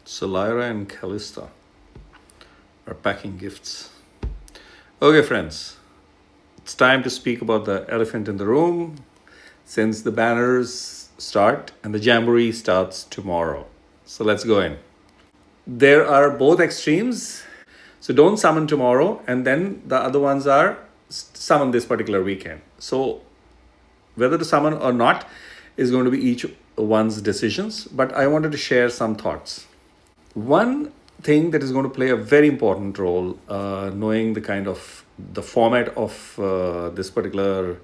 So Lyra and Callista are packing gifts. Okay, friends, it's time to speak about the elephant in the room since the banners start and the jamboree starts tomorrow. So let's go in. There are both extremes. So don't summon tomorrow, and then the other ones are summon this particular weekend. So whether to summon or not is going to be each one's decisions, but I wanted to share some thoughts. One thing that is going to play a very important role, knowing the kind of the format of this particular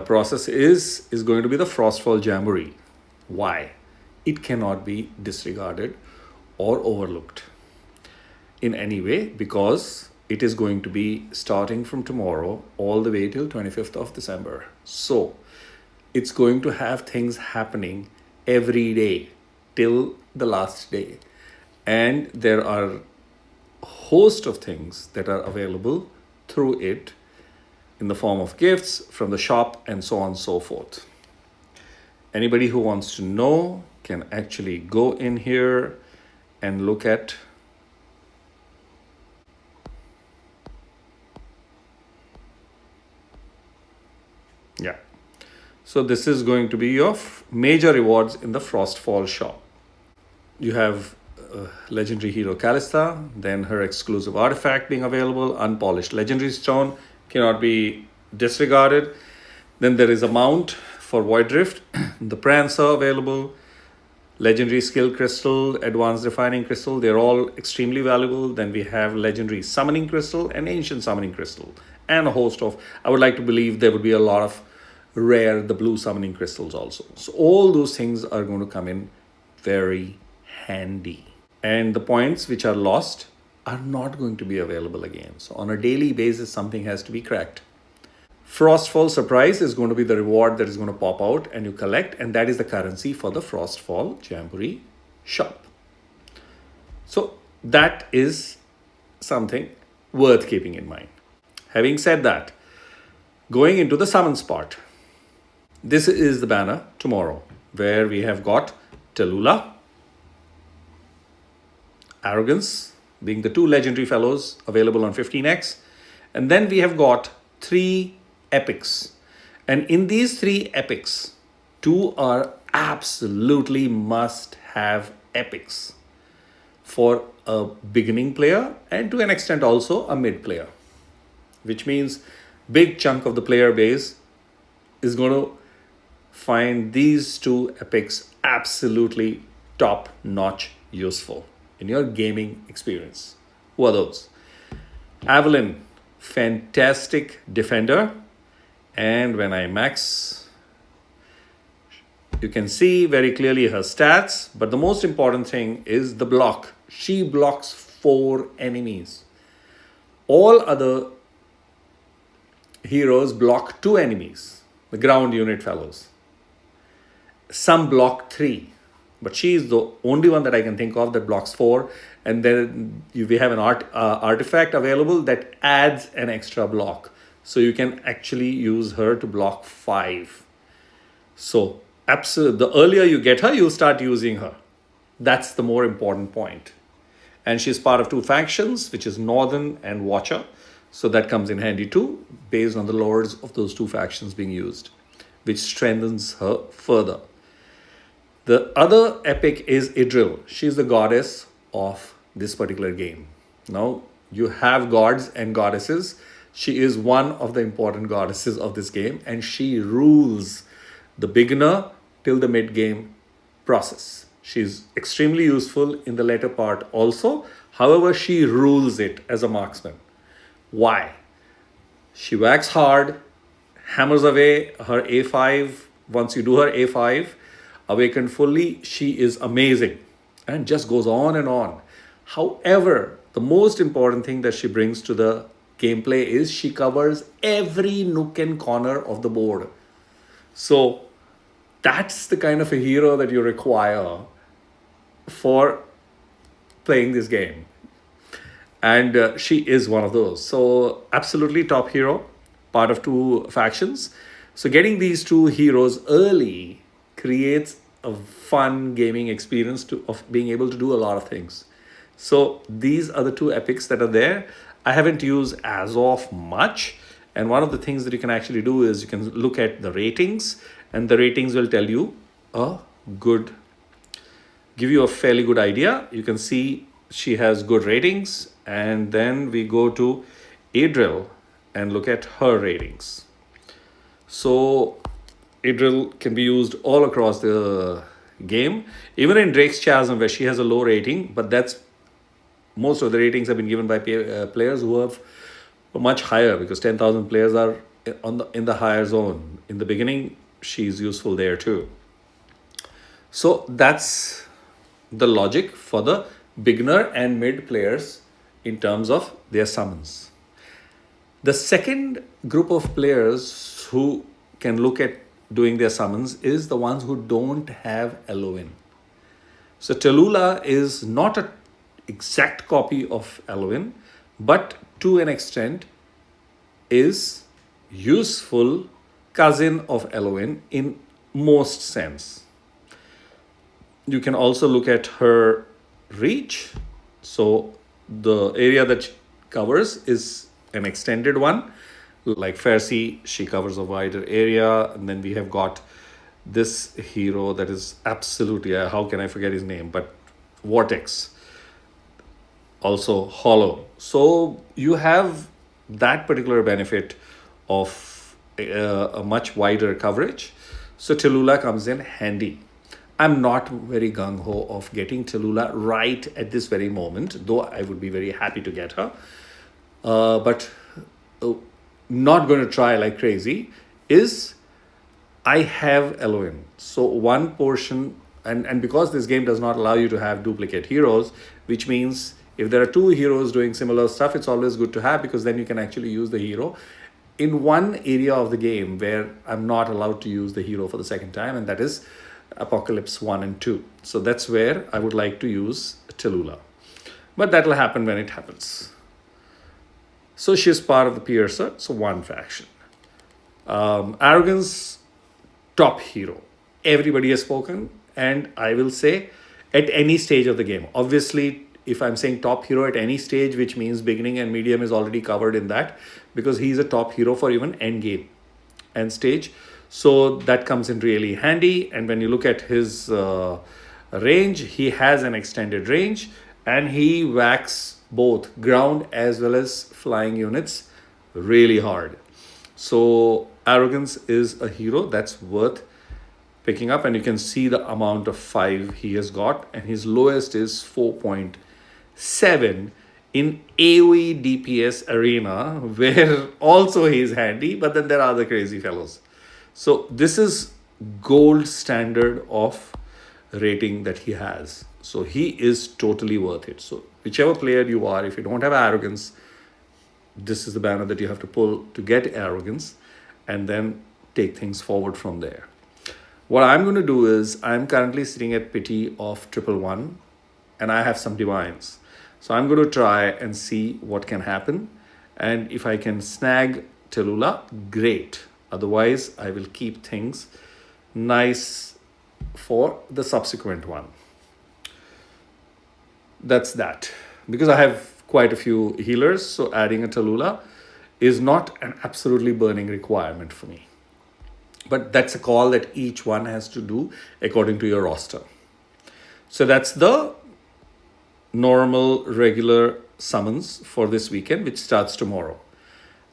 process is going to be the Frostfall Jamboree. Why? It cannot be disregarded or overlooked in any way because it is going to be starting from tomorrow all the way till 25th of December. So it's going to have things happening every day till the last day. And there are a host of things that are available through it in the form of gifts from the shop and so on and so forth. Anybody who wants to know can actually go in here and look at So this is going to be your major rewards in the Frostfall shop. You have legendary hero Callista, then her exclusive artifact being available, unpolished legendary stone cannot be disregarded. Then there is a mount for Void Drift, the Prancer available, legendary skill crystal, advanced refining crystal, they're all extremely valuable. Then we have legendary summoning crystal and ancient summoning crystal, and a host of, I would like to believe there would be a lot of rare, the blue summoning crystals also. So all those things are going to come in very handy. And the points which are lost are not going to be available again. So on a daily basis, something has to be cracked. Frostfall Surprise is going to be the reward that is going to pop out and you collect, and that is the currency for the Frostfall Jamboree shop. So that is something worth keeping in mind. Having said that, going into the summons part, this is the banner tomorrow where we have got Talula, Arrogance being the two legendary fellows available on 15x, and then we have got 3 epics, and in these 3 epics 2 are absolutely must have epics for a beginning player and to an extent also a mid player, which means big chunk of the player base is going to find these 2 epics absolutely top notch useful in your gaming experience. Who are those? Evelyn, fantastic defender, and when I max, you can see very clearly her stats, but the most important thing is the block. She blocks 4 enemies. All other heroes block 2 enemies, the ground unit fellows. Some block 3, but she is the only one that I can think of that blocks 4. And then we have an artifact available that adds an extra block. So you can actually use her to block 5. So absolutely, the earlier you get her, you'll start using her. That's the more important point. And she's part of 2 factions, which is Northern and Watcher. So that comes in handy too, based on the lords of those 2 factions being used, which strengthens her further. The other epic is Idril. She's the goddess of this particular game. Now, you have gods and goddesses. She is one of the important goddesses of this game, and she rules the beginner till the mid-game process. She's extremely useful in the later part also. However, she rules it as a marksman. Why? She whacks hard, hammers away her A5. Once you do her A5, awakened fully, she is amazing and just goes on and on. However, the most important thing that she brings to the gameplay is she covers every nook and corner of the board. So that's the kind of a hero that you require for playing this game. And she is one of those. So absolutely top hero, part of 2 factions. So getting these 2 heroes early creates a fun gaming experience of being able to do a lot of things. So these are the two epics that are there. I haven't used as of much. And one of the things that you can actually do is you can look at the ratings, and the ratings will tell you a good, give you a fairly good idea. You can see she has good ratings. And then we go to Adriel and look at her ratings. So Adriel can be used all across the game, even in Drake's Chasm, where she has a low rating, but that's most of the ratings have been given by players who have much higher, because 10,000 players are in the higher zone. In the beginning, she's useful there too. So that's the logic for the beginner and mid players in terms of their summons. The second group of players who can look at doing their summons is the ones who don't have Elohim. So Talula is not an exact copy of Elohim, but to an extent is useful cousin of Elohim in most sense. You can also look at her reach. So the area that she covers is an extended one. Like Farsi, she covers a wider area. And then we have got this hero that is absolutely, how can I forget his name? But Vortex, also hollow. So you have that particular benefit of a much wider coverage. So Talula comes in handy. I'm not very gung-ho of getting Talula right at this very moment, though I would be very happy to get her. But not going to try like crazy is I have Elohim. So one portion, and because this game does not allow you to have duplicate heroes, which means if there are two heroes doing similar stuff, it's always good to have, because then you can actually use the hero in one area of the game where I'm not allowed to use the hero for the second time, and that is Apocalypse 1 and 2. So that's where I would like to use Talula. But that'll happen when it happens. So she's part of the Piercer, so one faction. Arrogance, top hero. Everybody has spoken, and I will say at any stage of the game. Obviously, if I'm saying top hero at any stage, which means beginning and medium is already covered in that, because he's a top hero for even end game, end stage. So that comes in really handy. And when you look at his range, he has an extended range, and he whacks both ground as well as flying units really hard. So Arrogance is a hero that's worth picking up, and you can see the amount of 5 he has got, and his lowest is 4.7 in AoE DPS arena, where also he's handy, but then there are other crazy fellows. So this is gold standard of rating that he has. So he is totally worth it. So whichever player you are, if you don't have Arrogance, this is the banner that you have to pull to get Arrogance, and then take things forward from there. What I'm going to do is, I'm currently sitting at pity of 111, and I have some divines. So I'm going to try and see what can happen. And if I can snag Talula, great. Otherwise, I will keep things nice for the subsequent one. That's that. Because I have quite a few healers, so adding a Talula is not an absolutely burning requirement for me. But that's a call that each one has to do according to your roster. So that's the normal, regular summons for this weekend, which starts tomorrow.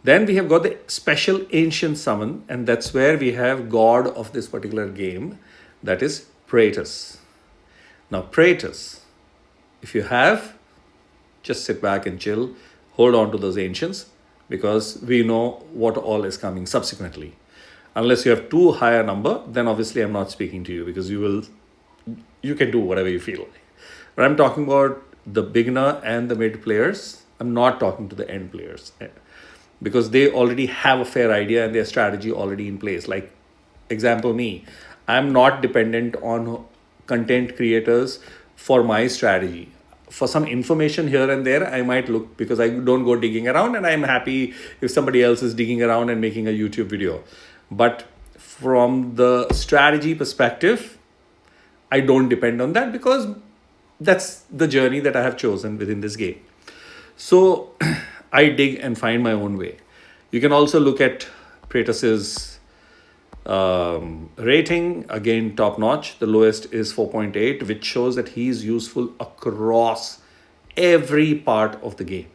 Then we have got the special ancient summon, and that's where we have god of this particular game, that is Praetus. Now Praetus, if you have, just sit back and chill, hold on to those ancients, because we know what all is coming subsequently. Unless you have too high a number, then obviously I'm not speaking to you, because you can do whatever you feel like. But I'm talking about the beginner and the mid players. I'm not talking to the end players, because they already have a fair idea and their strategy already in place. Like example me, I'm not dependent on content creators for my strategy. For some information here and there, I might look, because I don't go digging around, and I'm happy if somebody else is digging around and making a YouTube video. But from the strategy perspective, I don't depend on that because that's the journey that I have chosen within this game. So I dig and find my own way. You can also look at Praetus's rating, again top notch. The lowest is 4.8, which shows that he is useful across every part of the game,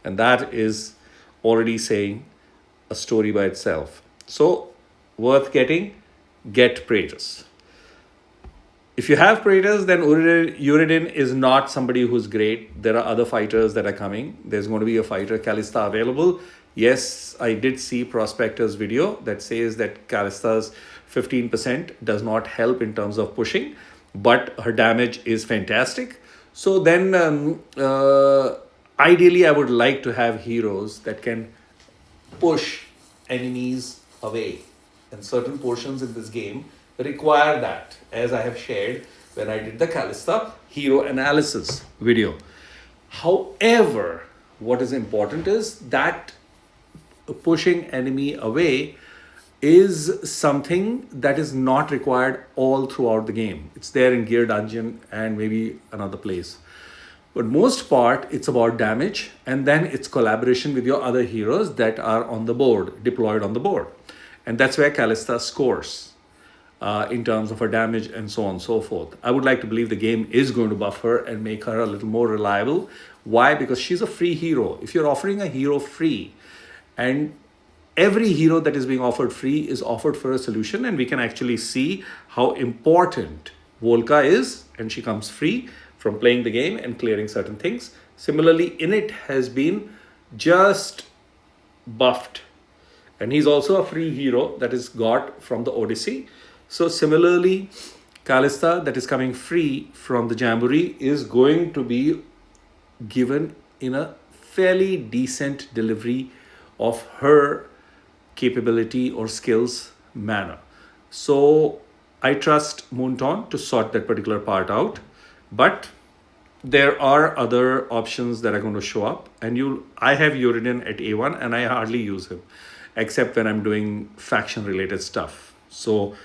and that is already saying a story by itself. So worth getting, get Praetus. If you have Praetus, then Uridin is not somebody who's great. There are other fighters that are coming. There's going to be a fighter, Callista, available. Yes, I did see Prospector's video that says that Callista's 15% does not help in terms of pushing, but her damage is fantastic. So then, ideally, I would like to have heroes that can push enemies away. And certain portions in this game require that, as I have shared when I did the Callista hero analysis video. However, what is important is that pushing enemy away is something that is not required all throughout the game. It's there in Gear Dungeon and maybe another place. But most part, it's about damage, and then it's collaboration with your other heroes that are on the board, deployed on the board. And that's where Callista scores in terms of her damage and so on and so forth. I would like to believe the game is going to buff her and make her a little more reliable. Why? Because she's a free hero. If you're offering a hero free, and every hero that is being offered free is offered for a solution, and we can actually see how important Volka is, and she comes free from playing the game and clearing certain things. Similarly, Init has been just buffed, and he's also a free hero that is got from the Odyssey. So similarly, Callista that is coming free from the Jamboree is going to be given in a fairly decent delivery of her capability or skills manner. So I trust Moonton to sort that particular part out. But there are other options that are going to show up, and I have Uridin at A1 and I hardly use him except when I'm doing faction related stuff. So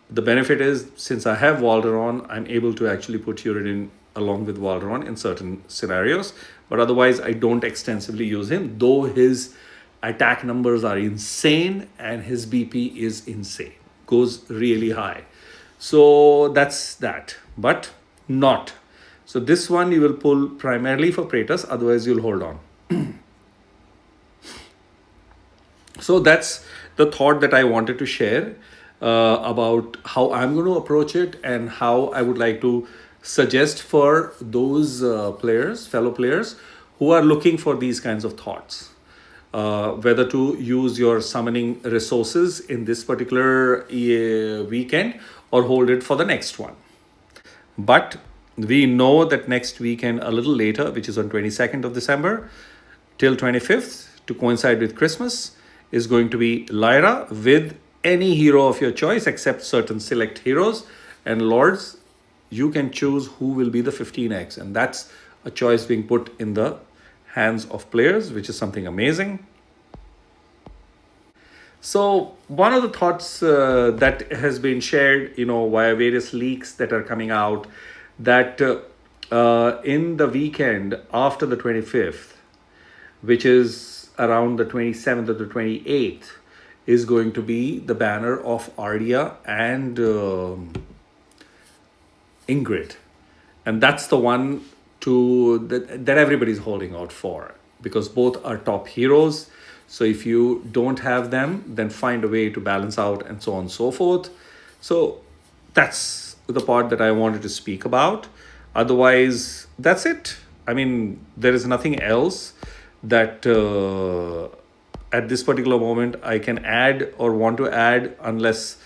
the benefit is, since I have Valderon, I'm able to actually put Uridin along with Valderon in certain scenarios, but otherwise I don't extensively use him, though his attack numbers are insane and his BP is insane, goes really high. So that's that, but not. So this one you will pull primarily for Praetus, otherwise you'll hold on. So that's the thought that I wanted to share about how I'm going to approach it and how I would like to suggest for those fellow players who are looking for these kinds of thoughts. Whether to use your summoning resources in this particular weekend or hold it for the next one. But we know that next weekend, a little later, which is on 22nd of December till 25th, to coincide with Christmas, is going to be Lyra with any hero of your choice except certain select heroes and lords. You can choose who will be the 15x, and that's a choice being put in the hands of players, which is something amazing. So one of the thoughts that has been shared, via various leaks that are coming out, that in the weekend after the 25th, which is around the 27th or the 28th, is going to be the banner of Ardia and Ingrid. And that's the one that everybody's holding out for, because both are top heroes. So if you don't have them, then find a way to balance out and so on and so forth. So that's the part that I wanted to speak about. Otherwise, that's it. I mean, there is nothing else that at this particular moment I can add or want to add, unless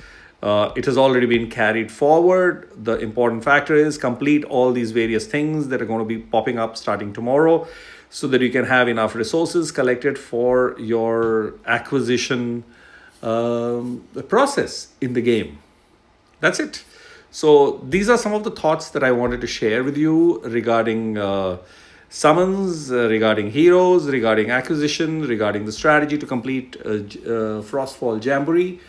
it has already been carried forward. The important factor is complete all these various things that are going to be popping up starting tomorrow, so that you can have enough resources collected for your acquisition process in the game. That's it. So these are some of the thoughts that I wanted to share with you regarding summons, regarding heroes, regarding acquisition, regarding the strategy to complete Frostfall Jamboree.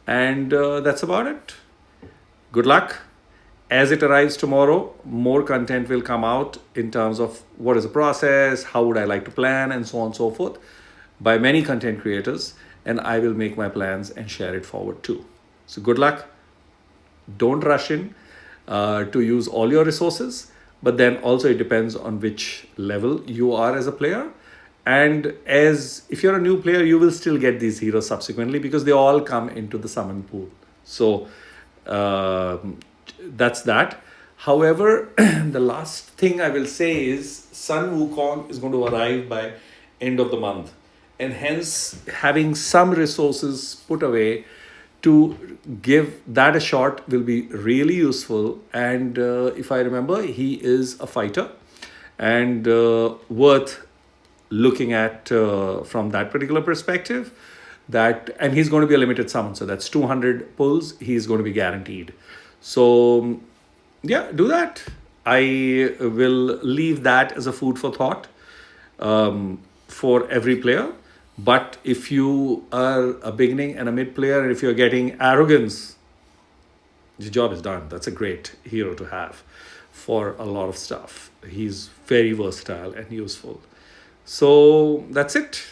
And that's about it. Good luck As it arrives tomorrow, more content will come out in terms of what is the process, how would I like to plan, and so on and so forth, by many content creators. And I will make my plans and share it forward too. So good luck. Don't rush in to use all your resources, but then also it depends on which level you are as a player. And as if you're a new player, you will still get these heroes subsequently because they all come into the summon pool. So that's that. However, the last thing I will say is Sun Wukong is going to arrive by end of the month, and hence having some resources put away to give that a shot will be really useful. And if I remember, he is a fighter and worth looking at from that particular perspective. That, and he's going to be a limited summon, so that's 200 pulls he's going to be guaranteed. So yeah, do that. I will leave that as a food for thought for every player. But if you are a beginning and a mid player, and if you're getting Arrogance, your job is done. That's a great hero to have for a lot of stuff. He's very versatile and useful. So that's it.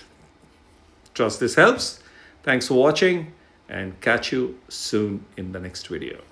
Trust this helps. Thanks for watching, and catch you soon in the next video.